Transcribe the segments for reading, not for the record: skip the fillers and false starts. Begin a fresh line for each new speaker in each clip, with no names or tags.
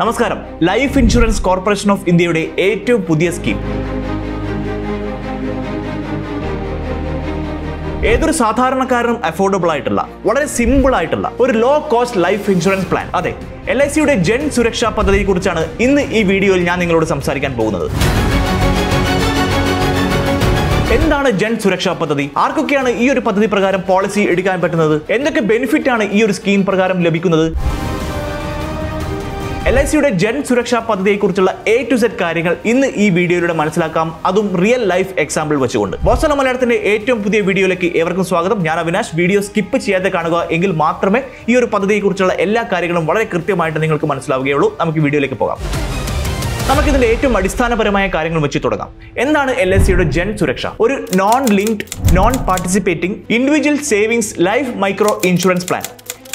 നമസ്കാരം. Life insurance corporation of ഇന്ത്യയുടെ ഏറ്റവും പുതിയ സ്കീം. ഏതൊരു സാധാരണക്കാരനും അഫോർഡബിൾ ആയിട്ടുള്ള വളരെ സിമ്പിൾ ആയിട്ടുള്ള ഒരു low cost life insurance plan. അതെ, LICയുടെ ജൻ സുരക്ഷാ പദ്ധതിയെ കുറിച്ചാണ് ഇന്ന് ഈ വീഡിയോയിൽ ഞാൻ നിങ്ങളോട് സംസാരിക്കാൻ പോകുന്നത്. എന്താണ് ജൻ സുരക്ഷാ പദ്ധതി? ആർക്കൊക്കെയാണ് ഈ ഒരു പദ്ധതി പ്രകാരം പോളിസി എടുക്കാൻ പറ്റുന്നത്? എന്തൊക്കെ ബെനിഫിറ്റ് ആണ് ഈ ഒരു സ്കീം പ്രകാരം ലഭിക്കുന്നത്? LICയുടെ ജൻ സുരക്ഷാ പദ്ധതിയെക്കുറിച്ചുള്ള A to Z കാര്യങ്ങൾ ഇന്ന് ഈ വീഡിയോയിലൂടെ മനസ്സിലാക്കാം, അതും റിയൽ ലൈഫ് എക്സാമ്പിൾ വെച്ചുകൊണ്ട്. ബോസ് മലയാളത്തിന്റെ ഏറ്റവും പുതിയ വീഡിയോയിലേക്ക് ഏവർക്കും സ്വാഗതം. ഞാൻ അവിനാഷ്. വീഡിയോ സ്കിപ്പ് ചെയ്യാതെ കാണുക, എങ്കിൽ മാത്രമേ ഈ ഒരു പദ്ധതിയെക്കുറിച്ചുള്ള എല്ലാ കാര്യങ്ങളും വളരെ കൃത്യമായിട്ട് നിങ്ങൾക്ക് മനസ്സിലാവുകയുള്ളൂ. നമുക്ക് വീഡിയോയിലേക്ക് പോകാം. നമുക്കിതിന്റെ ഏറ്റവും അടിസ്ഥാനപരമായ കാര്യങ്ങൾ വെച്ച് തുടങ്ങാം. എന്താണ് LICയുടെ ജൻ സുരക്ഷ? ഒരു non linked, non participating individual savings life micro insurance plan.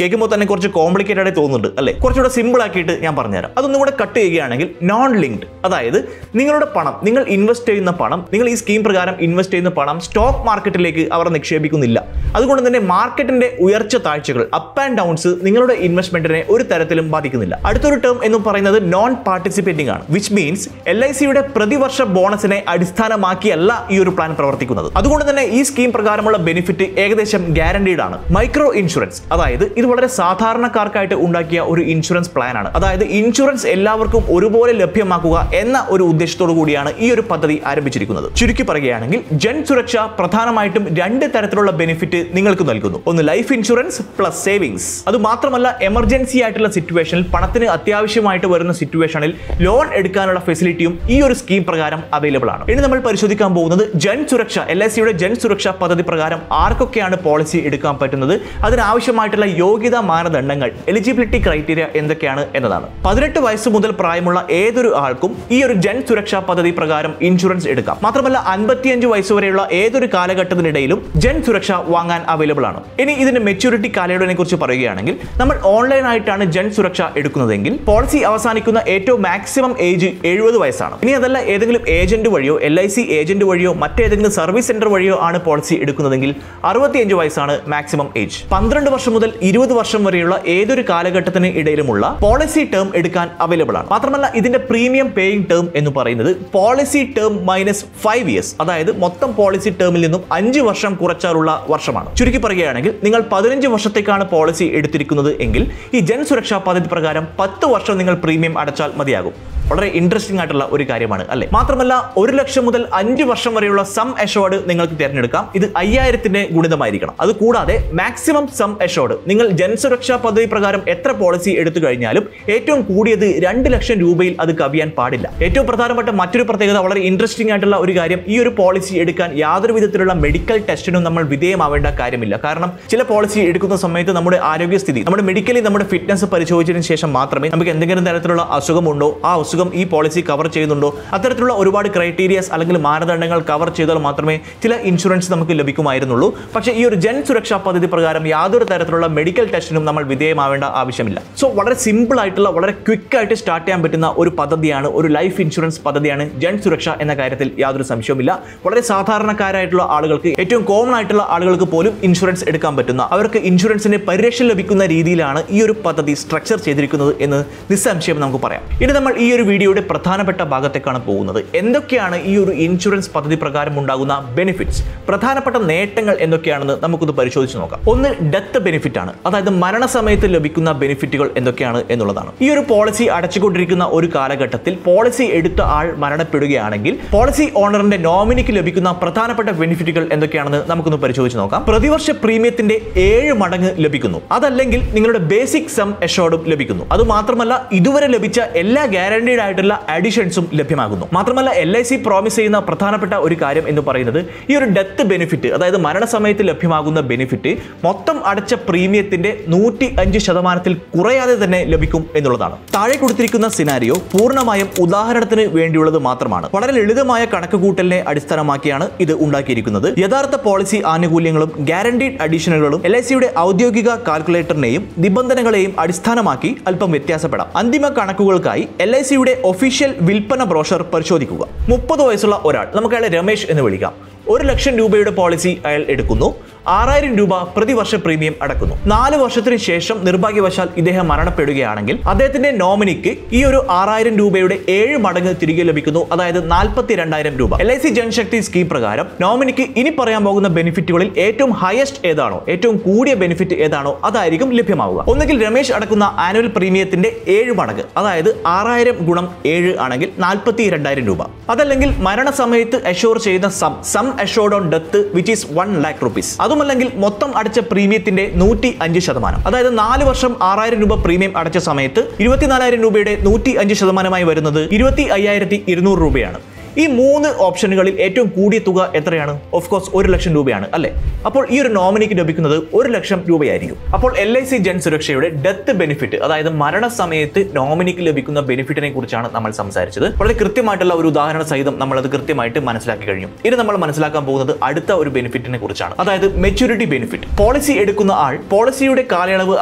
കേൾക്കുമ്പോൾ തന്നെ കുറച്ച് കോംപ്ലിക്കേറ്റഡ് ആയി തോന്നുന്നുണ്ട് അല്ലേ? കുറച്ചുകൂടെ സിമ്പിൾ ആക്കിയിട്ട് ഞാൻ പറഞ്ഞുതരാം. അതൊന്നും കൂടെ കട്ട് ചെയ്യുകയാണെങ്കിൽ, നോൺ ലിങ്ക്ഡ്, അതായത് നിങ്ങളുടെ പണം, നിങ്ങൾ ഇൻവെസ്റ്റ് ചെയ്യുന്ന പണം, നിങ്ങൾ ഈ സ്കീം പ്രകാരം ഇൻവെസ്റ്റ് ചെയ്യുന്ന പണം സ്റ്റോക്ക് മാർക്കറ്റിലേക്ക് അവർ നിക്ഷേപിക്കുന്നില്ല. അതുകൊണ്ട് തന്നെ മാർക്കറ്റിന്റെ ഉയർച്ച താഴ്ചകൾ, അപ്പ് ആൻഡ് ഡൗൺസ് നിങ്ങളുടെ ഇൻവെസ്റ്റ്മെന്റിനെ ഒരു തരത്തിലും ബാധിക്കുന്നില്ല. അടുത്തൊരു ടേം എന്ന് പറയുന്നത് നോൺ പാർട്ടിസിപ്പേറ്റിംഗ് ആണ്, വിച്ച് മീൻസ് LICയുടെ പ്രതിവർഷ ബോണസിനെ അടിസ്ഥാനമാക്കിയല്ല ഈ ഒരു പ്ലാൻ പ്രവർത്തിക്കുന്നത്. അതുകൊണ്ട് തന്നെ ഈ സ്കീം പ്രകാരമുള്ള ബെനിഫിറ്റ് ഏകദേശം ഗ്യാരണ്ടീഡ് ആണ്. മൈക്രോ ഇൻഷുറൻസ്, അതായത് ഇത് വളരെ സാധാരണക്കാർക്കായിട്ട് ഉണ്ടാക്കിയ ഒരു ഇൻഷുറൻസ് പ്ലാൻ ആണ്. അതായത് ഇൻഷുറൻസ് എല്ലാവർക്കും ഒരുപോലെ ലഭ്യമാക്കുക എന്ന ഒരു ഉദ്ദേശത്തോടു കൂടിയാണ് ഈ ഒരു പദ്ധതി ആരംഭിച്ചിരിക്കുന്നത്. ചുരുക്കി പറയുകയാണെങ്കിൽ, ജൻ സുരക്ഷ പ്രധാനമായിട്ടും രണ്ട് തരത്തിലുള്ള ബെനിഫിറ്റ് നിങ്ങൾക്ക് നൽകുന്നു. ഒന്ന് ലൈഫ് ഇൻഷുറൻസ് പ്ലസ് സേവിങ്സ്. അത് മാത്രമല്ല, എമർജൻസി ആയിട്ടുള്ള സിറ്റുവേഷനിൽ, പണത്തിന് അത്യാവശ്യമായിട്ട് വരുന്ന സിറ്റുവേഷനിൽ ലോൺ എടുക്കാനുള്ള ഫെസിലിറ്റിയും ഈ ഒരു സ്കീം പ്രകാരം അവൈലബിൾ ആണ്. ഇനി നമ്മൾ പരിശോധിക്കാൻ പോകുന്നത് ജൻ സുരക്ഷ, LICയുടെ ജൻ സുരക്ഷാ പദ്ധതി പ്രകാരം ആർക്കൊക്കെയാണ് പോളിസി എടുക്കാൻ പറ്റുന്നത്, അതിനാവശ്യമായിട്ടുള്ള യോഗ്യതാ മാനദണ്ഡങ്ങൾ, എലിജിബിലിറ്റി ക്രൈറ്റീരിയ എന്തൊക്കെയാണ് എന്നതാണ്. 18 വയസ്സ് മുതൽ പ്രായമുള്ള ഏതൊരു ആൾക്കും ഈ ഒരു ജൻ സുരക്ഷാ പദ്ധതി പ്രകാരം ഇൻഷുറൻസ് എടുക്കാം. മാത്രമല്ല 55 വയസ്സ് വരെയുള്ള ഏതൊരു കാലഘട്ടത്തിനിടയിലും ജൻ സുരക്ഷ വാങ്ങാൻ അവൈലബിൾ ആണ്. ഇനി ഇതിന്റെ മെച്യൂരിറ്റി കാലയളവിനെ കുറിച്ച് പറയുകയാണെങ്കിൽ, നമ്മൾ ഓൺലൈൻ ആയിട്ടാണ് ജൻ സുരക്ഷ എടുക്കുന്നതെങ്കിൽ പോളിസി അവസാനിക്കുന്ന ഏറ്റവും മാക്സിമം ഏജ് 70 വയസ്സാണ്. ഇനി അതല്ല, ഏതെങ്കിലും ഏജന്റ് വഴിയോ, LIC ഏജന്റ് വഴിയോ, മറ്റേതെങ്കിലും സർവീസ് സെന്റർ വഴിയോ ആണ് പോളിസി എടുക്കുന്നതെങ്കിൽ 65 വയസ്സാണ് മാക്സിമം ഏജ്. 12 വർഷം മുതൽ 20 വർഷം വരെയുള്ള ഏതൊരു കാലഘട്ടത്തിന് ഇടയിലുമുള്ള പോളിസി ടേം എടുക്കാൻ അവൈലബിൾ ആണ്. മാത്രമല്ല, ഇതിന്റെ പ്രീമിയം പേയിങ് ടേം എന്ന് പറയുന്നത് പോളിസി ടേം മൈനസ് 5 ഇയേഴ്സ്, അതായത് മൊത്തം പോളിസി ടേമിൽ നിന്നും 5 വർഷം കുറച്ചാലുള്ള വർഷമാണ്. ചുരുക്കി പറയുകയാണെങ്കിൽ, നിങ്ങൾ 15 വർഷത്തേക്കാണ് പോളിസി എടുത്തിരിക്കുന്നത് എങ്കിൽ ഈ ജൻ സുരക്ഷാ പദ്ധതി പ്രകാരം 10 വർഷം നിങ്ങൾ പ്രീമിയം അടച്ചാൽ മതിയാകും. വളരെ ഇൻട്രസ്റ്റിംഗ് ആയിട്ടുള്ള ഒരു കാര്യമാണ് അല്ലേ? മാത്രമല്ല, 1 ലക്ഷം മുതൽ 5 വർഷം വരെയുള്ള സം അഷോർഡ് നിങ്ങൾക്ക് തിരഞ്ഞെടുക്കാം. ഇത് 5000ന്റെ ഗുണിതമായിരിക്കണം. അതുകൂടാതെ മാക്സിമം സം അഷോർഡ്, നിങ്ങൾ ജൻ സുരക്ഷാ പദ്ധതി പ്രകാരം എത്ര പോളിസി എടുത്തു കഴിഞ്ഞാലും ഏറ്റവും കൂടിയത് 2 ലക്ഷം രൂപയിൽ അത് കവിയാൻ പാടില്ല. ഏറ്റവും പ്രധാനപ്പെട്ട മറ്റൊരു പ്രത്യേകത, വളരെ ഇൻട്രസ്റ്റിംഗ് ആയിട്ടുള്ള ഒരു കാര്യം, ഈ ഒരു പോളിസി എടുക്കാൻ യാതൊരു വിധത്തിലുള്ള മെഡിക്കൽ ടെസ്റ്റിനും നമ്മൾ വിധേയമാവേണ്ട കാര്യമില്ല. കാരണം ചില പോളിസി എടുക്കുന്ന സമയത്ത് നമ്മുടെ ആരോഗ്യസ്ഥിതി, നമ്മുടെ മെഡിക്കലി നമ്മുടെ ഫിറ്റ്നസ് പരിശോധിച്ചതിന് ശേഷം മാത്രമേ നമുക്ക് എന്തെങ്കിലും തരത്തിലുള്ള അസുഖമുണ്ടോ, ആ അസുഖം ഈ പോളിസി കവർ ചെയ്യുന്നുണ്ടോ, അത്തരത്തിലുള്ള ഒരുപാട് ക്രൈറ്റീരിയസ് അല്ലെങ്കിൽ മാനദണ്ഡങ്ങൾ കവർ ചെയ്താൽ മാത്രമേ ചില ഇൻഷുറൻസ് നമുക്ക് ലഭിക്കുമായിരുന്നുള്ളൂ. പക്ഷേ ഈ ഒരു ജൻ സുരക്ഷാ പദ്ധതി പ്രകാരം യാതൊരു തരത്തിലുള്ള മെഡിക്കൽ ടെസ്റ്റിനും നമ്മൾ വിധേയമാവേണ്ട ആവശ്യമില്ല. സോ വളരെ സിമ്പിൾ ആയിട്ടുള്ള, വളരെ ക്വിക്ക് ആയിട്ട് സ്റ്റാർട്ട് ചെയ്യാൻ പറ്റുന്ന ഒരു പദ്ധതിയാണ്, ഒരു ലൈഫ് ഇൻഷുറൻസ് പദ്ധതിയാണ് ജൻ സുരക്ഷ എന്ന കാര്യത്തിൽ യാതൊരു സംശയവുമില്ല. വളരെ സാധാരണക്കാരായിട്ടുള്ള ആളുകൾക്ക്, ഏറ്റവും കോമൺ ആയിട്ടുള്ള ആളുകൾക്ക് പോലും ഇൻഷുറൻസ് എടുക്കാൻ പറ്റുന്ന, അവർക്ക് ഇൻഷുറൻസിന്റെ പരിരക്ഷ ലഭിക്കുന്ന രീതിയിലാണ് ഈ ഒരു പദ്ധതി സ്ട്രക്ചർ ചെയ്തിരിക്കുന്നത് എന്ന് നിസ്സംശയം നമുക്ക് പറയാം. ഇനി നമ്മൾ ഈ ഒരു വീഡിയോയുടെ പ്രധാനപ്പെട്ട ഭാഗത്തേക്കാണ് പോകുന്നത്. എന്തൊക്കെയാണ് ഈ ഒരു ഇൻഷുറൻസ് പദ്ധതി പ്രകാരം ഉണ്ടാകുന്ന ബെനിഫിറ്റ്സ്, പ്രധാനപ്പെട്ട നേട്ടങ്ങൾ എന്തൊക്കെയാണെന്ന് നമുക്കൊന്ന് പരിശോധിച്ച് നോക്കാം. ഒന്ന് ഡെത്ത് ബെനിഫിറ്റ് ആണ്, അതായത് മരണസമയത്ത് ലഭിക്കുന്ന ബെനിഫിറ്റുകൾ എന്തൊക്കെയാണ് എന്നുള്ളതാണ്. ഈ ഒരു പോളിസി അടച്ചുകൊണ്ടിരിക്കുന്ന ഒരു കാലഘട്ടത്തിൽ പോളിസി എടുത്ത ആൾ മരണപ്പെടുകയാണെങ്കിൽ പോളിസി ഓണറിന്റെ നോമിനിക്ക് ലഭിക്കുന്ന പ്രധാനപ്പെട്ട ബെനിഫിറ്റുകൾ എന്തൊക്കെയാണെന്ന് നമുക്കൊന്ന് പരിശോധിച്ച് നോക്കാം. പ്രതിവർഷ പ്രീമിയത്തിന്റെ 7 മടങ്ങ് ലഭിക്കുന്നു. അതല്ലെങ്കിൽ നിങ്ങളുടെ ബേസിക് സം അഷോർഡും ലഭിക്കുന്നു. അതുമാത്രമല്ല, ഇതുവരെ ലഭിച്ച എല്ലാ ഗ്യാരണ്ടീഡ് ആയിട്ടുള്ള അഡീഷൻസും ലഭ്യമാകുന്നു. മാത്രമല്ല, LIC പ്രോമിസ് ചെയ്യുന്ന പ്രധാനപ്പെട്ട ഒരു കാര്യം എന്ന് പറയുന്നത്, ഈ ഒരു ഡെത്ത് ബെനിഫിറ്റ്, അതായത് മരണസമയത്ത് ലഭ്യമാകുന്ന ബെനിഫിറ്റ് മൊത്തം അടച്ച പ്രീമിയത്തിന്റെ 105% കുറയാതെ തന്നെ ലഭിക്കും എന്നുള്ളതാണ്. താഴെ കൊടുത്തിരിക്കുന്ന സിനാരിയോ പൂർണ്ണമായും ഉദാഹരണത്തിന് വേണ്ടിയുള്ളത് മാത്രമാണ്. വളരെ ലളിതമായ കണക്കുകൂട്ടലിനെ അടിസ്ഥാനമാക്കിയാണ് ഇത് ഉണ്ടാക്കിയിരിക്കുന്നത്. യഥാർത്ഥ പോളിസി ആനുകൂല്യങ്ങളും ഗ്യാരണ്ടീഡ് അഡീഷനുകളും LICയുടെ ഔദ്യോഗിക കാൽക്കുലേറ്ററിനെയും നിബന്ധനകളെയും അടിസ്ഥാനമാക്കി അല്പം വ്യത്യാസപ്പെടാം. അന്തിമ കണക്കുകൾക്കായി LICയുടെ ഒഫീഷ്യൽ വിൽപ്പന ബ്രോഷർ പരിശോധിക്കുക. 30 വയസ്സുള്ള ഒരാൾ, നമുക്ക് അയാളെ രമേശ് എന്ന് വിളിക്കാം, 1 ലക്ഷം രൂപയുടെ പോളിസി അയാൾ എടുക്കുന്നു. 6000 രൂപ പ്രതിവർഷ പ്രീമിയം അടക്കുന്നു. 4 വർഷത്തിന് ശേഷം നിർഭാഗ്യവശാൽ ഇദ്ദേഹം മരണപ്പെടുകയാണെങ്കിൽ അദ്ദേഹത്തിന്റെ നോമിനിക്ക് ഈ ഒരു 6000 രൂപയുടെ 7 മടങ്ങ് തിരികെ ലഭിക്കുന്നു. അതായത് 42,000 രൂപ. LIC ജൻശക്തി സ്കീം പ്രകാരം നോമിനിക്ക് ഇനി പറയാൻ പോകുന്ന ബെനിഫിറ്റുകളിൽ ഏറ്റവും ഹയസ്റ്റ് ഏതാണോ, ഏറ്റവും കൂടിയ ബെനിഫിറ്റ് ഏതാണോ അതായിരിക്കും ലഭ്യമാവുക. ഒന്നുകിൽ രമേശ് അടക്കുന്ന ആനുവൽ പ്രീമിയത്തിന്റെ 7 മടങ്ങ്, അതായത് 6000 ഗുണം 7 ആണെങ്കിൽ 42,000 രൂപ. അതല്ലെങ്കിൽ മരണസമയത്ത് അഷ്യൂർ ചെയ്യുന്ന sum assured on death which is 1 lakh rupees. അതുമല്ലെങ്കിൽ മൊത്തം അടച്ച പ്രീമിയത്തിന്റെ 105%. അതായത് 4 വർഷം 6000 രൂപ പ്രീമിയം അടച്ച സമയത്ത് 24,000 രൂപയുടെ 105%മായി വരുന്നത് 25,200 രൂപയാണ്. ഈ 3 ഓപ്ഷനുകളിൽ ഏറ്റവും കൂടിയ തുക എത്രയാണ്? ഓഫ് കോഴ്സ് 1 ലക്ഷം രൂപയാണ് അല്ലേ? അപ്പോൾ ഈ ഒരു നോമിനിക്ക് ലഭിക്കുന്നത് 1 ലക്ഷം രൂപയായിരിക്കും. അപ്പോൾ LIC ജൻ സുരക്ഷയുടെ ഡെത്ത് ബെനിഫിറ്റ്, അതായത് മരണസമയത്ത് നോമിനിക്ക് ലഭിക്കുന്ന ബെനിഫിറ്റിനെ കുറിച്ചാണ് നമ്മൾ സംസാരിച്ചത്. വളരെ കൃത്യമായിട്ടുള്ള ഒരു ഉദാഹരണ സഹിതം നമ്മൾ അത് കൃത്യമായിട്ട് മനസ്സിലാക്കി കഴിഞ്ഞു. ഇനി നമ്മൾ മനസ്സിലാക്കാൻ പോകുന്നത് അടുത്ത ഒരു ബെനിഫിറ്റിനെ കുറിച്ചാണ്, അതായത് മെച്യൂരിറ്റി ബെനിഫിറ്റ്. പോളിസി എടുക്കുന്ന ആൾ പോളിസിയുടെ കാലയളവ്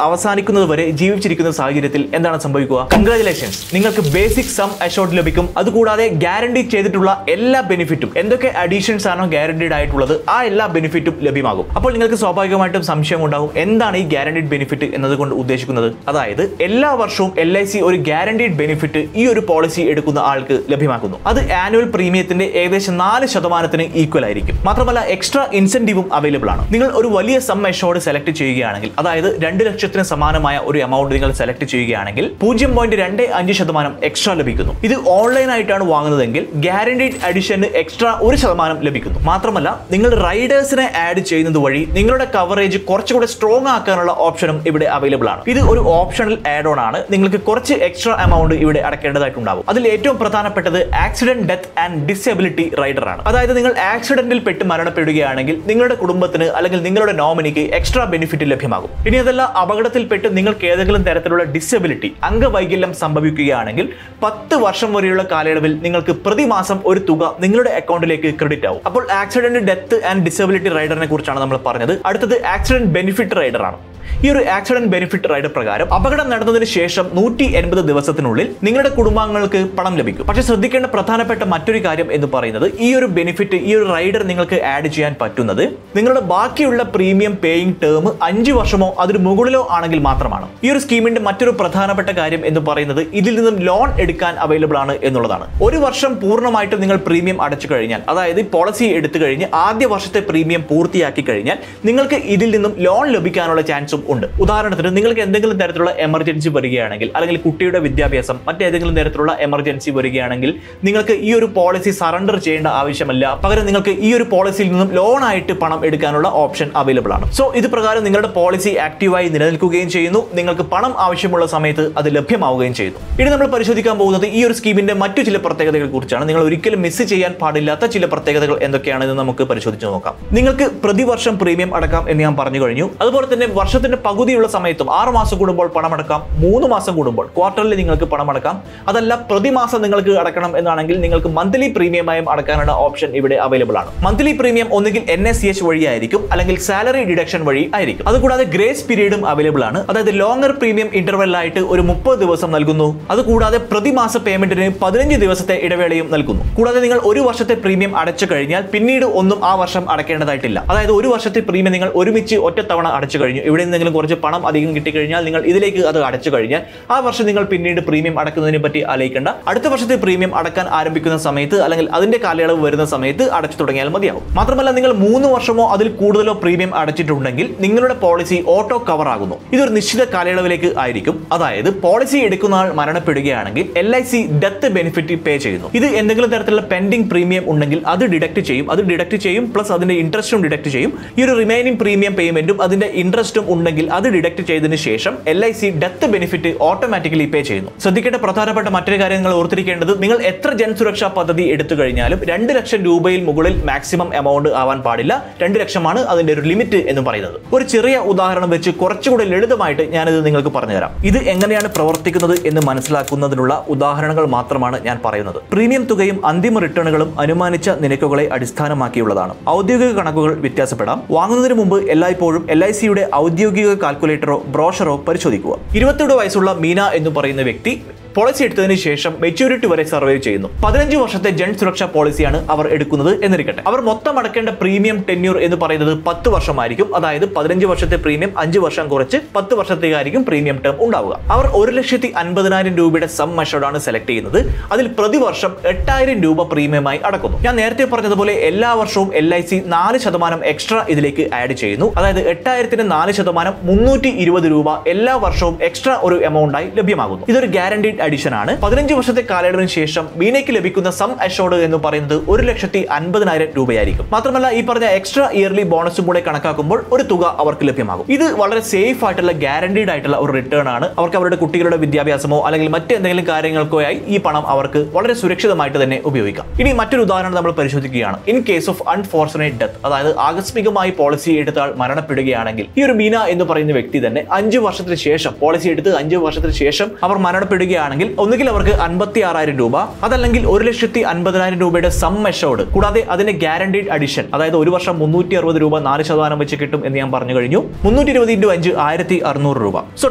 അവസാനിക്കുന്നത് വരെ ജീവിച്ചിരിക്കുന്ന സാഹചര്യത്തിൽ എന്താണ് സംഭവിക്കുക? കൺഗ്രാജുലേഷൻസ്, നിങ്ങൾക്ക് ബേസിക് സം അഷ്യൂർഡ് ലഭിക്കും. അതുകൂടാതെ ഗ്യാരണ്ടി ചെയ്തിട്ടുള്ള എല്ലാ ബെനിഫിറ്റും, എന്തൊക്കെ അഡീഷൻസ് ആണോ ഗ്യാരണ്ടീഡ് ആയിട്ടുള്ളത് ആ എല്ലാ ബെനിഫിറ്റും ലഭ്യമാകും. അപ്പോൾ നിങ്ങൾക്ക് സ്വാഭാവികമായിട്ടും സംശയം ഉണ്ടാകും, എന്താണ് ഈ ഗ്യാരണ്ടീഡ് ബെനിഫിറ്റ് എന്നതുകൊണ്ട് ഉദ്ദേശിക്കുന്നത്? അതായത് എല്ലാ വർഷവും LIC ഒരു ഗ്യാരണ്ടീഡ് ബെനിഫിറ്റ് ഈ ഒരു പോളിസി എടുക്കുന്ന ആൾക്ക് ലഭ്യമാക്കുന്നു. അത് ആനുവൽ പ്രീമിയത്തിന്റെ ഏകദേശം 4%-ന് ഈക്വൽ ആയിരിക്കും. മാത്രമല്ല എക്സ്ട്രാ ഇൻസെന്റീവും അവൈലബിൾ ആണ്. നിങ്ങൾ ഒരു വലിയ സം അഷ്യൂർഡ് സെലക്ട് ചെയ്യുകയാണെങ്കിൽ, അതായത് 2 ലക്ഷത്തിന് സമാനമായ ഒരു എമൗണ്ട് നിങ്ങൾ സെലക്ട് ചെയ്യുകയാണെങ്കിൽ 0.25% എക്സ്ട്രാ ലഭിക്കുന്നു. ഇത് ഓൺലൈൻ ആയിട്ടാണ് വാങ്ങുന്നതെങ്കിൽ ഗ്യാരണ്ടീഡ് അഡിഷന് എക്സ്ട്രാ 1% ലഭിക്കുന്നു. മാത്രമല്ല നിങ്ങൾ റൈഡേഴ്സിനെ ആഡ് ചെയ്യുന്നത് വഴി നിങ്ങളുടെ കവറേജ് കുറച്ചുകൂടെ സ്ട്രോങ് ആക്കാനുള്ള ഓപ്ഷനും ഇവിടെ അവൈലബിൾ ആണ്. ഇത് ഒരു ഓപ്ഷണൽ ആഡ് ഓൺ ആണ്. നിങ്ങൾക്ക് കുറച്ച് എക്സ്ട്രാ എമൗണ്ട് ഇവിടെ അടക്കേണ്ടതായിട്ടുണ്ടാവും. അതിൽ ഏറ്റവും പ്രധാനപ്പെട്ടത് accident, death and disability rider ആണ്. അതായത് നിങ്ങൾ ആക്സിഡന്റിൽ പെട്ട് മരണപ്പെടുകയാണെങ്കിൽ നിങ്ങളുടെ കുടുംബത്തിന് അല്ലെങ്കിൽ നിങ്ങളുടെ നോമിനിക്ക് എക്സ്ട്രാ ബെനിഫിറ്റ് ലഭ്യമാകും. ഇനി അതല്ല, അപകടത്തിൽപ്പെട്ട് നിങ്ങൾക്ക് ഏതെങ്കിലും തരത്തിലുള്ള ഡിസബിലിറ്റി, അംഗവൈകല്യം സംഭവിക്കുകയാണെങ്കിൽ 10 വർഷം വരെയുള്ള കാലയളവിൽ നിങ്ങൾക്ക് പ്രതിമാസം ഒരു തുക നിങ്ങളുടെ അക്കൗണ്ടിലേക്ക് ക്രെഡിറ്റ് ആവും. അപ്പോൾ ആക്സിഡന്റ്, ഡെത്ത് ആൻഡ് ഡിസബിലിറ്റി റൈഡറിനെ കുറിച്ചാണ് നമ്മൾ പറഞ്ഞത്. അടുത്തത് ആക്സിഡന്റ് ബെനിഫിറ്റ് റൈഡർ ആണ്. ഈ ഒരു ആക്സിഡന്റ് ബെനിഫിറ്റ് റൈഡർ പ്രകാരം അപകടം നടന്നതിന് ശേഷം 180 ദിവസത്തിനുള്ളിൽ നിങ്ങളുടെ കുടുംബാംഗങ്ങൾക്ക് പണം ലഭിക്കും. പക്ഷേ ശ്രദ്ധിക്കേണ്ട പ്രധാനപ്പെട്ട മറ്റൊരു കാര്യം എന്ന് പറയുന്നത്, ഈ ഒരു ബെനിഫിറ്റ്, ഈ ഒരു റൈഡർ നിങ്ങൾക്ക് ആഡ് ചെയ്യാൻ പറ്റുന്നത് നിങ്ങളുടെ ബാക്കിയുള്ള പ്രീമിയം പേയിങ് ടേം 5 വർഷമോ അതിന് മുകളിലോ ആണെങ്കിൽ മാത്രമാണ്. ഈ ഒരു സ്കീമിന്റെ മറ്റൊരു പ്രധാനപ്പെട്ട കാര്യം എന്ന് പറയുന്നത് ഇതിൽ നിന്നും ലോൺ എടുക്കാൻ അവൈലബിൾ ആണ് എന്നുള്ളതാണ്. 1 വർഷം പൂർണ്ണമായിട്ട് നിങ്ങൾ പ്രീമിയം അടച്ചു കഴിഞ്ഞാൽ, അതായത് പോളിസി എടുത്തു കഴിഞ്ഞ് ആദ്യ വർഷത്തെ പ്രീമിയം പൂർത്തിയാക്കി കഴിഞ്ഞാൽ നിങ്ങൾക്ക് ഇതിൽ നിന്നും ലോൺ ലഭിക്കാനുള്ള ചാൻസും ഉണ്ട്. ഉദാഹരണത്തിന് നിങ്ങൾക്ക് എന്തെങ്കിലും തരത്തിലുള്ള എമർജൻസി വരികയാണെങ്കിൽ, അല്ലെങ്കിൽ കുട്ടിയുടെ വിദ്യാഭ്യാസം, മറ്റേതെങ്കിലും തരത്തിലുള്ള എമർജൻസി വരികയാണെങ്കിൽ നിങ്ങൾക്ക് ഈ ഒരു പോളിസി സറണ്ടർ ചെയ്യേണ്ട ആവശ്യമല്ല. പകരം നിങ്ങൾക്ക് ഈ ഒരു പോളിസിയിൽ നിന്നും ലോൺ ആയിട്ട് പണം എടുക്കാനുള്ള ഓപ്ഷൻ അവൈലബിൾ ആണ്. സോ ഇത് പ്രകാരം നിങ്ങളുടെ പോളിസി ആക്റ്റീവായി നിലനിൽക്കുകയും ചെയ്യുന്നു. നിങ്ങൾക്ക് പണം ആവശ്യമുള്ള സമയത്ത് അത് ലഭ്യമാവുകയും ചെയ്യുന്നു. ഇനി നമ്മൾ പരിശോധിക്കാൻ പോകുന്നത് ഈ ഒരു സ്കീമിന്റെ മറ്റു ചില പ്രത്യേകതകളെ കുറിച്ചാണ്. നിങ്ങൾ ഒരിക്കലും മിസ് ചെയ്യാൻ പാടില്ലാത്ത ചില പ്രത്യേകതകൾ എന്തൊക്കെയാണെന്ന് നമുക്ക് പരിശോധിച്ച് നോക്കാം. നിങ്ങൾക്ക് പ്രതിവർഷം പ്രീമിയം അടക്കാം എന്ന് ഞാൻ പറഞ്ഞു കഴിഞ്ഞു. അതുപോലെ തന്നെ വർഷത്തിന്റെ പകുതിയുള്ള സമയത്തും 6 മാസം കൂടുമ്പോൾ പണമടക്കാം, 3 മാസം കൂടുമ്പോൾ ക്വാർട്ടറിൽ നിങ്ങൾക്ക് പണമടക്കാം. അതല്ല പ്രതിമാസം നിങ്ങൾക്ക് അടക്കണം എന്നാണെങ്കിൽ നിങ്ങൾക്ക് മന്ത്ലി പ്രീമിയമായും അടക്കാനുള്ള ഓപ്ഷൻ ഇവിടെ അവൈലബിൾ ആണ്. മന്ത്ലി പ്രീമിയം ഒന്നുകിൽ NSCH വഴിയായിരിക്കും, അല്ലെങ്കിൽ സാലറി ഡിഡക്ഷൻ വഴി ആയിരിക്കും. അതുകൂടാതെ ഗ്രേസ് പീരീഡും അവൈലബിൾ ആണ്. അതായത് ലോങ്ങർ പ്രീമിയം ഇന്റർവെല്ലായിട്ട് ഒരു 30 ദിവസം നൽകുന്നു. അതുകൂടാതെ പ്രതിമാസ പേയ്മെന്റിന് 15 ദിവസത്തെ ഇടവേളയും നൽകുന്നു. കൂടാതെ നിങ്ങൾ 1 വർഷത്തെ പ്രീമിയം അടച്ചു കഴിഞ്ഞാൽ പിന്നീട് ഒന്നും ആ വർഷം അടക്കേണ്ടതായിട്ടില്ല. അതായത് 1 വർഷത്തെ പ്രീമിയം നിങ്ങൾ ഒരുമിച്ച് ഒറ്റത്തവണ അടച്ചു കഴിഞ്ഞു. ഇവിടെ എന്തെങ്കിലും കുറച്ച് പണം അധികം കിട്ടിക്കഴിഞ്ഞാൽ നിങ്ങൾ ഇതിലേക്ക് അത് അടച്ചു കഴിഞ്ഞാൽ ആ വർഷം നിങ്ങൾ പിന്നീട് പ്രീമിയം അടക്കുന്നതിനെ പറ്റി ആലോചിക്കേണ്ട. അടുത്ത വർഷത്തെ പ്രീമിയം അടക്കാൻ ആരംഭിക്കുന്ന സമയത്ത്, അല്ലെങ്കിൽ അതിന്റെ കാലയളവ് വരുന്ന സമയത്ത് അടച്ചു തുടങ്ങിയാൽ മതിയാവും. മാത്രമല്ല നിങ്ങൾ 3 വർഷമോ അതിൽ കൂടുതലോ പ്രീമിയം അടച്ചിട്ടുണ്ടെങ്കിൽ നിങ്ങളുടെ പോളിസി ഓട്ടോ കവർ ആകുന്നു. ഇതൊരു നിശ്ചിത കാലയളവിലേക്ക് ആയിരിക്കും. അതായത് പോളിസി എടുക്കുന്ന ആൾ മരണപ്പെടുകയാണെങ്കിൽ LIC ഡെത്ത് ബെനിഫിറ്റ് പേ ചെയ്യുന്നു. ഇത് എന്തെങ്കിലും തരത്തിലുള്ള പെൻഡിംഗ് പ്രീമിയം ഉണ്ടെങ്കിൽ അത് ഡിഡക്ട് ചെയ്യും. പ്ലസ് അതിന്റെ ഇൻട്രസ്റ്റും ഡിഡക്ട് ചെയ്യും. ഈ ഒരു റിമൈനിങ് പ്രീമിയം പേയ്മെന്റും അതിന്റെ ഇൻട്രസ്റ്റും ഉണ്ടെങ്കിൽ അത് ഡിഡക്ട് ചെയ്തതിനു ശേഷം LIC ഡെത്ത് ബെനിഫിറ്റ് ഓട്ടോമാറ്റിക്കലി പേ ചെയ്യുന്നു. ശ്രദ്ധിക്കേണ്ട പ്രധാനപ്പെട്ട മറ്റൊരു കാര്യം നിങ്ങൾ ഓർത്തിരിക്കേണ്ടത്, നിങ്ങൾ എത്ര ജൻ സുരക്ഷാ പദ്ധതി എടുത്തു കഴിഞ്ഞാലും 2 ലക്ഷം രൂപയിൽ മുകളിൽ മാക്സിമം എമൗണ്ട് ആവാൻ പാടില്ല. 2 ലക്ഷമാണ് അതിന്റെ ഒരു ലിമിറ്റ് എന്ന് പറയുന്നത്. ഒരു ചെറിയ ഉദാഹരണം വെച്ച് കുറച്ചുകൂടി ലളിതമായിട്ട് ഞാനിത് നിങ്ങൾക്ക് പറഞ്ഞുതരാം. ഇത് എങ്ങനെയാണ് പ്രവർത്തിക്കുന്നത് എന്ന് മനസ്സിലാക്കുന്നതിനുള്ള ഉദാഹരണങ്ങൾ മാത്രമാണ് ഞാൻ പറയുന്നത്. പ്രീമിയം തുകയും അന്തിമ റിട്ടേണുകളും അനുമാനിച്ച നിരക്കുകളെ അടിസ്ഥാനമാക്കിയുള്ളതാണ്. ഔദ്യോഗിക കണക്കുകൾ വ്യത്യാസപ്പെടാം. വാങ്ങുന്നതിന് മുമ്പ് എല്ലായ്പ്പോഴും LICയുടെ ഔദ്യോഗിക കാൽക്കുലേറ്ററോ ബ്രോഷറോ പരിശോധിക്കുക. 27 വയസ്സുള്ള മീന എന്ന് പറയുന്ന വ്യക്തി പോളിസി എടുത്തതിന് ശേഷം മെച്യൂരിറ്റി വരെ സർവൈവ് ചെയ്യുന്നു. 15 വർഷത്തെ ജൻ സുരക്ഷാ പോളിസിയാണ് അവർ എടുക്കുന്നത് എന്നിരിക്കട്ടെ. അവർ മൊത്തം അടക്കേണ്ട പ്രീമിയം ടെന്യൂർ എന്ന് പറയുന്നത് 10 വർഷമായിരിക്കും. അതായത് 15 വർഷത്തെ പ്രീമിയം 5 വർഷം കുറച്ച് 10 വർഷത്തേക്കായിരിക്കും പ്രീമിയം ടേം ഉണ്ടാവുക. അവർ 1,50,000 രൂപയുടെ സം അഷ്വർഡ് സെലക്ട് ചെയ്യുന്നത്. അതിൽ പ്രതിവർഷം 8,000 രൂപ പ്രീമിയമായി അടക്കുന്നു. ഞാൻ നേരത്തെ പറഞ്ഞതുപോലെ എല്ലാ വർഷവും LIC 4% എക്സ്ട്രാ ഇതിലേക്ക് ആഡ് ചെയ്യുന്നു. അതായത് 8,000-ന് 4% 320 രൂപ എല്ലാ വർഷവും എക്സ്ട്രാ ഒരു എമൗണ്ടായി ലഭ്യമാകുന്നു. ഇതൊരു ഗ്യാരണ്ടീഡ് അഡീഷൻ ആണ്. 15 വർഷത്തെ കാലയളവിന് ശേഷം ബീനയ്ക്ക് ലഭിക്കുന്ന സം അഷ്വർഡ് എന്ന് പറയുന്നത് 1,50,000 രൂപയായിരിക്കും. മാത്രമല്ല ഈ പറഞ്ഞ എക്സ്ട്രാ ഇയർലി ബോണസും കൂടെ കണക്കാക്കുമ്പോൾ ഒരു തുക അവർക്ക് ലഭ്യമാകും. ഇത് വളരെ സേഫ് ആയിട്ടുള്ള ഗ്യാരണ്ടീഡ് ആയിട്ടുള്ള ഒരു റിട്ടേൺ ആണ്. അവർക്ക് അവരുടെ കുട്ടികളുടെ വിദ്യാഭ്യാസമോ അല്ലെങ്കിൽ മറ്റെന്തെങ്കിലും കാര്യങ്ങൾക്കോ ആയി ഈ പണം അവർക്ക് വളരെ സുരക്ഷിതമായിട്ട് തന്നെ ഉപയോഗിക്കാം. ഇനി മറ്റൊരു ഉദാഹരണം നമ്മൾ പരിശോധിക്കുകയാണ്. In case of unfortunate death, അതായത് ആകസ്മികമായി പോളിസി എടുത്ത ആൾ മരണപ്പെടുകയാണെങ്കിൽ ഈ ഒരു ബീന എന്ന് പറയുന്ന വ്യക്തി തന്നെ 5 വർഷത്തിന് ശേഷം പോളിസി എടുത്ത് 5 വർഷത്തിന് ശേഷം അവർ മരണപ്പെടുകയാണെങ്കിൽ ഒന്നുകിൽ അവർക്ക് 56,000 രൂപ, അതല്ലെങ്കിൽ 1,50,000 രൂപയുടെ സം അഷ്വർഡ്, കൂടാതെ അതിന്റെ ഗ്യാരണ്ടീഡ് അഡിഷൻ, അതായത് ഒരു വർഷം 360 രൂപ 4% വെച്ച് കിട്ടും എന്ന് ഞാൻ പറഞ്ഞു കഴിഞ്ഞു. 320 × 5 1,600 രൂപ. സോ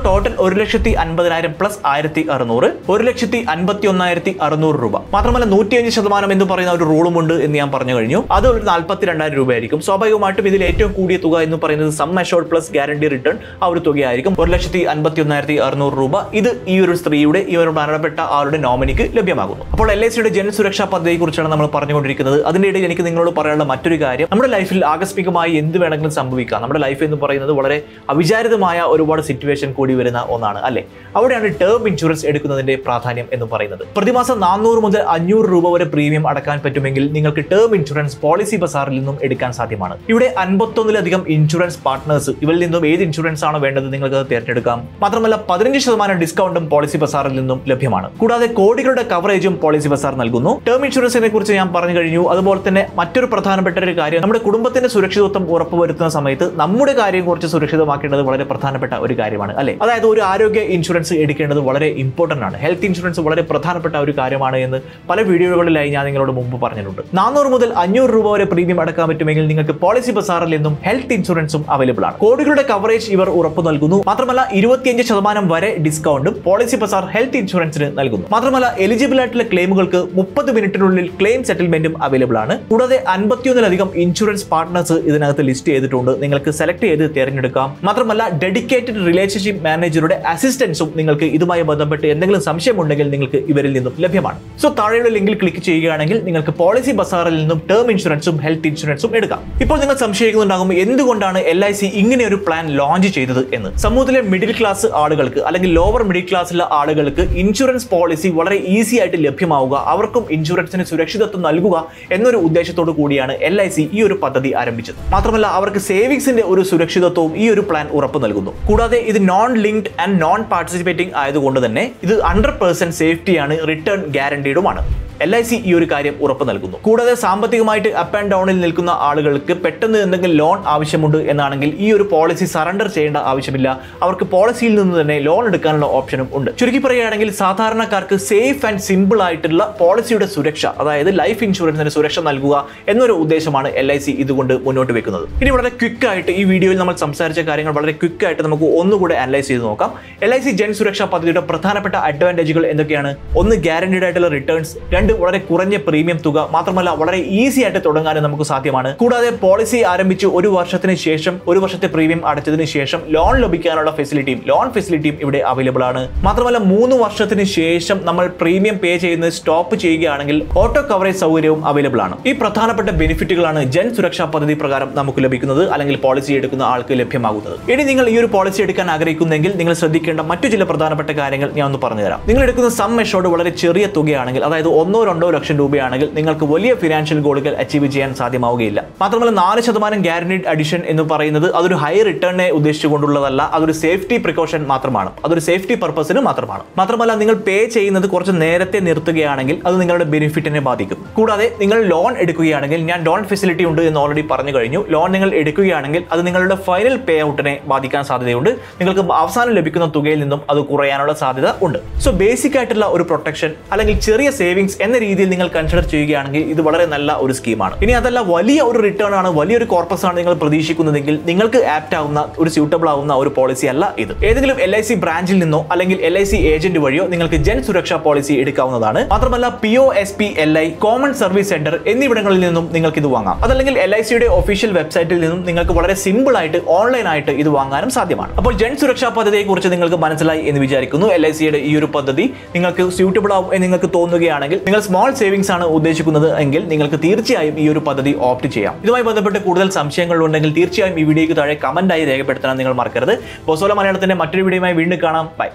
ടോട്ടൽ 1,50,000 പ്ലസ് 1,600 1,51,600 രൂപ. മാത്രമല്ല 105% എന്ന് പറയുന്ന ഒരു റൂളും ഉണ്ട് എന്ന് ഞാൻ പറഞ്ഞു കഴിഞ്ഞു. അത് ഒരു 42,000 രൂപയായിരിക്കും. സ്വാഭാവികമായിട്ടും ഇതിൽ ഏറ്റവും കൂടിയ തുക എന്ന് പറയുന്നത് sum assured plus guarantee return ആ ഒരു തുകയായിരിക്കും. 1,51,600 രൂപ. ഇത് ഈ ഒരു സ്ത്രീയുടെ ഈ ഒരു മരണപ്പെട്ട ആളുടെ നോമിനിക്ക് ലഭ്യമാകുന്നു. അപ്പോൾ LICയുടെ ജൻ സുരക്ഷാ പദ്ധതിയെ കുറിച്ചാണ് നമ്മൾ പറഞ്ഞുകൊണ്ടിരിക്കുന്നത്. അതിന്റെ ഇടയിൽ എനിക്ക് നിങ്ങളോട് പറയാനുള്ള മറ്റൊരു കാര്യം, നമ്മുടെ ലൈഫിൽ ആകസ്മികമായി എന്ത് വേണമെങ്കിലും സംഭവിക്കാം. നമ്മുടെ ലൈഫ് എന്ന് പറയുന്നത് വളരെ അവിചാരിതമായ ഒരുപാട് സിറ്റുവേഷൻ കൂടി വരുന്ന ഒന്നാണ് അല്ലെ. അവിടെയാണ് ടേം ഇൻഷുറൻസ് എടുക്കുന്നതിന്റെ പ്രാധാന്യം എന്ന് പറയുന്നത്. പ്രതിമാസം 400 മുതൽ 500 രൂപ വരെ പ്രീമിയം അടക്കാൻ പറ്റുമെങ്കിൽ നിങ്ങൾക്ക് ടേം ഇൻഷുറൻസ് പോളിസി ബസാറിൽ നിന്നും എടുക്കാൻ സാധ്യമാണ്. ഇവിടെ 51-ലധികം ഇൻഷുറൻസ് പാർട്ട്നേഴ്സ്, ഇവരിൽ നിന്നും ഏത് ഇൻഷുറൻസ് ആണോ വേണ്ടത് നിങ്ങൾക്ക് തിരഞ്ഞെടുക്കാം. മാത്രമല്ല 15% ഡിസ്കൗണ്ടും പോളിസി ബസാറിൽ നിന്നും ലഭ്യമാണ്. കൂടാതെ കോടികളുടെ കവറേജും പോളിസി ബസാർ നൽകുന്നു. ടേം ഇൻഷുറൻസിനെ കുറിച്ച് ഞാൻ പറഞ്ഞു കഴിഞ്ഞു. അതുപോലെ തന്നെ മറ്റൊരു പ്രധാനപ്പെട്ട ഒരു കാര്യം, നമ്മുടെ കുടുംബത്തിന്റെ സുരക്ഷിതത്വം ഉറപ്പുവരുത്തുന്ന സമയത്ത് നമ്മുടെ കാര്യം കുറച്ച് സുരക്ഷിതമാക്കേണ്ടത് വളരെ പ്രധാനപ്പെട്ട ഒരു കാര്യമാണ് അല്ലെ. അതായത് ഒരു ആരോഗ്യ ഇൻഷുറൻസ് എടുക്കേണ്ടത് വളരെ ഇമ്പോർട്ടന്റ് ആണ്. ഹെൽത്ത് ഇൻഷുറൻസ് വളരെ പ്രധാനപ്പെട്ട ഒരു കാര്യമാണ് എന്ന് പല വീഡിയോകളിലായി ഞാൻ നിങ്ങളോട് മുമ്പ് പറഞ്ഞിട്ടുണ്ട്. 400 മുതൽ 500 രൂപ വരെ പ്രീമിയം അടക്കാൻ പറ്റുമെങ്കിൽ നിങ്ങൾക്ക് പോളിസി ബസാറിൽ നിന്നും ഹെൽത്ത് ഇൻഷുറൻസും അവൈലബിൾ ആണ്. കോടികളുടെ കവറേജ് ഇവർ ഉറപ്പു നൽകുന്നു. മാത്രമല്ല 25% വരെ ഡിസ്കൗണ്ടും പോളിസി ബസാർ ഹെൽത്ത് ഇൻഷുറൻസിന് നൽകുന്നു. മാത്രമല്ല എലിജിബിൾ ആയിട്ടുള്ള ക്ലെയിമുകൾക്ക് 30 മിനിറ്റിനുള്ളിൽ ക്ലെയിം സെറ്റിൽമെന്റും അവൈലബിൾ ആണ്. കൂടാതെ 51-ലധികം ഇൻഷുറൻസ് പാർട്ട്നേഴ്സ് ഇതിനകത്ത് ലിസ്റ്റ് ചെയ്തിട്ടുണ്ട്. നിങ്ങൾക്ക് സെലക്ട് ചെയ്ത് തിരഞ്ഞെടുക്കാം. മാത്രമല്ല ഡെഡിക്കേറ്റഡ് റിലേഷൻഷിപ്പ് മാനേജറുടെ അസിസ്റ്റൻസും നിങ്ങൾക്ക് ഇതുമായി ബന്ധപ്പെട്ട് എന്തെങ്കിലും സംശയമുണ്ടെങ്കിൽ നിങ്ങൾക്ക് ഇവരിൽ നിന്നും ലഭ്യമാണ്. സോ താഴെയുള്ള ലിങ്കിൽ ക്ലിക്ക് ചെയ്യുകയാണെങ്കിൽ നിങ്ങൾക്ക് പോളിസി ബസാറിൽ നിന്നും ടേം ഇൻഷുറൻസും ഹെൽത്ത് ഇൻഷുറൻസും എടുക്കാം. ഇപ്പോൾ നിങ്ങൾ സംശയിക്കുന്നുണ്ടാകും എന്തുകൊണ്ടാണ് LIC ഇങ്ങനെ ഒരു പ്ലാൻ ലോഞ്ച് ചെയ്തത് എന്ന്. സമൂഹത്തിലെ മിഡിൽ ക്ലാസ് ആളുകൾക്ക് അല്ലെങ്കിൽ ലോവർ മിഡിൽ ക്ലാസ്സിലെ ആളുകൾക്ക് ഇൻഷുറൻസ് പോളിസി വളരെ ഈസി ആയിട്ട് ലഭ്യമാവുക, അവർക്കും ഇൻഷുറൻസിന് സുരക്ഷിതത്വം നൽകുക എന്നൊരു ഉദ്ദേശത്തോടു കൂടിയാണ് LIC ഈ ഒരു പദ്ധതി ആരംഭിച്ചത്. മാത്രമല്ല അവർക്ക് സേവിങ്സിന്റെ ഒരു സുരക്ഷിതത്വവും ഈ ഒരു പ്ലാൻ ഉറപ്പു നൽകുന്നു. കൂടാതെ ഇത് non linked and non participating ആയതുകൊണ്ട് തന്നെ ഇത് 100% സേഫ്റ്റിയാണ്, റിട്ടേൺ ഗ്യാരണ്ടീഡുമാണ്. LIC ഈ ഒരു കാര്യം ഉറപ്പ് നൽകുന്നു. കൂടാതെ സാമ്പത്തികമായിട്ട് അപ്പ് ആൻഡ് ഡൗണിൽ നിൽക്കുന്ന ആളുകൾക്ക് പെട്ടെന്ന് എന്തെങ്കിലും ലോൺ ആവശ്യമുണ്ട് എന്നാണെങ്കിൽ ഈ ഒരു പോളിസി സറണ്ടർ ചെയ്യേണ്ട ആവശ്യമില്ല. അവർക്ക് പോളിസിയിൽ നിന്ന് തന്നെ ലോൺ എടുക്കാനുള്ള ഓപ്ഷനും ഉണ്ട്. ചുരുക്കി പറയുകയാണെങ്കിൽ സാധാരണക്കാർക്ക് സേഫ് ആൻഡ് സിമ്പിൾ ആയിട്ടുള്ള പോളിസിയുടെ സുരക്ഷ, അതായത് ലൈഫ് ഇൻഷുറൻസിന് സുരക്ഷ നൽകുക എന്നൊരു ഉദ്ദേശമാണ് LIC ഇതുകൊണ്ട് മുന്നോട്ട് വെക്കുന്നത്. ഇനി വളരെ ക്വിക്ക് ആയിട്ട് ഈ വീഡിയോയിൽ നമ്മൾ സംസാരിച്ച കാര്യങ്ങൾ വളരെ ക്വിക്ക് ആയിട്ട് നമുക്ക് ഒന്നുകൂടെ അനലൈസ് ചെയ്ത് നോക്കാം. LIC ജൻ സുരക്ഷാ പദ്ധതിയുടെ പ്രധാനപ്പെട്ട അഡ്വാൻറ്റേജുകൾ എന്തൊക്കെയാണ്? ഒന്ന്, ഗ്യാരണ്ടീഡ് ആയിട്ടുള്ള റിട്ടേൺസ്. വളരെ കുറഞ്ഞ പ്രീമിയം തുക. മാത്രമല്ല വളരെ ഈസി ആയിട്ട് തുടങ്ങാനും നമുക്ക് സാധ്യമാണ്. കൂടാതെ പോളിസി ആരംഭിച്ച് 1 വർഷത്തിന് ശേഷം 1 വർഷത്തെ പ്രീമിയം അടച്ചതിന് ശേഷം ലോൺ ലഭിക്കാനുള്ള ഫെസിലിറ്റിയും ഇവിടെ അവൈലബിൾ ആണ്. മാത്രമല്ല 3 വർഷത്തിന് ശേഷം നമ്മൾ പ്രീമിയം പേ ചെയ്യുന്നത് സ്റ്റോപ്പ് ചെയ്യുകയാണെങ്കിൽ ഓട്ടോ കവറേജ് സൗകര്യവും അവൈലബിൾ ആണ്. ഈ പ്രധാനപ്പെട്ട ബെനിഫിറ്റുകളാണ് ജൻ സുരക്ഷാ പദ്ധതി പ്രകാരം നമുക്ക് ലഭിക്കുന്നത്, അല്ലെങ്കിൽ പോളിസി എടുക്കുന്ന ആൾക്ക് ലഭ്യമാകുന്നത്. ഇനി നിങ്ങൾ ഈ ഒരു പോളിസി എടുക്കാൻ ആഗ്രഹിക്കുന്നെങ്കിൽ നിങ്ങൾ ശ്രദ്ധിക്കേണ്ട മറ്റു ചില പ്രധാനപ്പെട്ട കാര്യങ്ങൾ ഞാൻ ഒന്ന് പറഞ്ഞുതരാം. നിങ്ങൾ എടുക്കുന്ന സം അഷ്വർഡ് വളരെ ചെറിയ തുകയാണെങ്കിൽ, അതായത് 1-2 ലക്ഷം രൂപയാണെങ്കിൽ നിങ്ങൾക്ക് വലിയ ഫിനാൻഷ്യൽ ഗോളുകൾ അച്ചീവ് ചെയ്യാൻ സാധ്യമാവുകയില്ല. മാത്രമല്ല 4% ഗ്യാരണ്ടീഡ് അഡിഷൻ എന്ന് പറയുന്നത് അതൊരു ഹൈ റിട്ടേണിനെ ഉദ്ദേശിച്ചുകൊണ്ടുള്ളതല്ല, അതൊരു സേഫ്റ്റി പ്രിക്കോഷൻ മാത്രമാണ്, അതൊരു സേഫ്റ്റി പർപ്പസിന് മാത്രമാണ്. മാത്രമല്ല നിങ്ങൾ പേ ചെയ്യുന്നത് കുറച്ച് നേരത്തെ നിർത്തുകയാണെങ്കിൽ അത് നിങ്ങളുടെ ബെനിഫിറ്റിനെ ബാധിക്കും. കൂടാതെ നിങ്ങൾ ലോൺ എടുക്കുകയാണെങ്കിൽ, ഞാൻ ലോൺ ഫെസിലിറ്റി ഉണ്ട് എന്ന് ഓൾറെഡി പറഞ്ഞു കഴിഞ്ഞു, ലോൺ നിങ്ങൾ എടുക്കുകയാണെങ്കിൽ അത് നിങ്ങളുടെ ഫൈനൽ പേ ഔട്ടിനെ ബാധിക്കാൻ സാധ്യതയുണ്ട്. നിങ്ങൾക്ക് അവസാനം ലഭിക്കുന്ന തുകയിൽ നിന്നും അത് കുറയാനുള്ള സാധ്യത ഉണ്ട്. സോ ബേസിക് ആയിട്ടുള്ള ഒരു പ്രൊട്ടക്ഷൻ അല്ലെങ്കിൽ ചെറിയ സേവിങ്സ് എന്ന രീതിയിൽ നിങ്ങൾ കൺസിഡർ ചെയ്യുകയാണെങ്കിൽ ഇത് വളരെ നല്ല ഒരു സ്കീമാണ്. ഇനി അതല്ല വലിയ ഒരു റിട്ടേൺ ആണ്, വലിയൊരു കോർപ്പസ് ആണ് നിങ്ങൾ പ്രതീക്ഷിക്കുന്നതെങ്കിൽ നിങ്ങൾക്ക് ആപ്റ്റ് ആവുന്ന ഒരു സ്യൂട്ടബിൾ ആവുന്ന ഒരു പോളിസി അല്ല ഇത്. ഏതെങ്കിലും LIC ബ്രാഞ്ചിൽ നിന്നോ അല്ലെങ്കിൽ LIC ഏജന്റ് വഴിയോ നിങ്ങൾക്ക് ജൻ സുരക്ഷാ പോളിസി എടുക്കാവുന്നതാണ്. മാത്രമല്ല POSP LI common service centre എന്നിവിടങ്ങളിൽ നിന്നും നിങ്ങൾക്ക് ഇത് വാങ്ങാം. അതല്ലെങ്കിൽ LICയുടെ ഒഫീഷ്യൽ വെബ്സൈറ്റിൽ നിന്നും നിങ്ങൾക്ക് വളരെ സിമ്പിൾ ആയിട്ട് ഓൺലൈൻ ആയിട്ട് ഇത് വാങ്ങാനും സാധ്യമാണ്. അപ്പോൾ ജൻ സുരക്ഷാ പദ്ധതിയെ കുറിച്ച് നിങ്ങൾക്ക് മനസ്സിലായി എന്ന് വിചാരിക്കുന്നു. LICയുടെ ഈ ഒരു പദ്ധതി നിങ്ങൾക്ക് സ്യൂട്ടബിൾ ആവും എന്ന് നിങ്ങൾക്ക് തോന്നുകയാണെങ്കിൽ, നിങ്ങൾ സ്മോൾ സേവിങ്സ് ആണ് ഉദ്ദേശിക്കുന്നത് എങ്കിൽ നിങ്ങൾക്ക് തീർച്ചയായും ഈ ഒരു പദ്ധതി ഓപ്റ്റ് ചെയ്യാം. ഇതുമായി ബന്ധപ്പെട്ട് കൂടുതൽ സംശയങ്ങൾ ഉണ്ടെങ്കിൽ തീർച്ചയായും ഈ വീഡിയോയ്ക്ക് താഴെ കമന്റ് ആയി രേഖപ്പെടുത്താൻ നിങ്ങൾ മറക്കരുത്. ബോസ്വാല മലയാളത്തിന്റെ മറ്റൊരു വീഡിയോയുമായി വീണ്ടും കാണാം. By.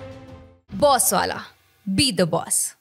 Bosswala. Be the boss.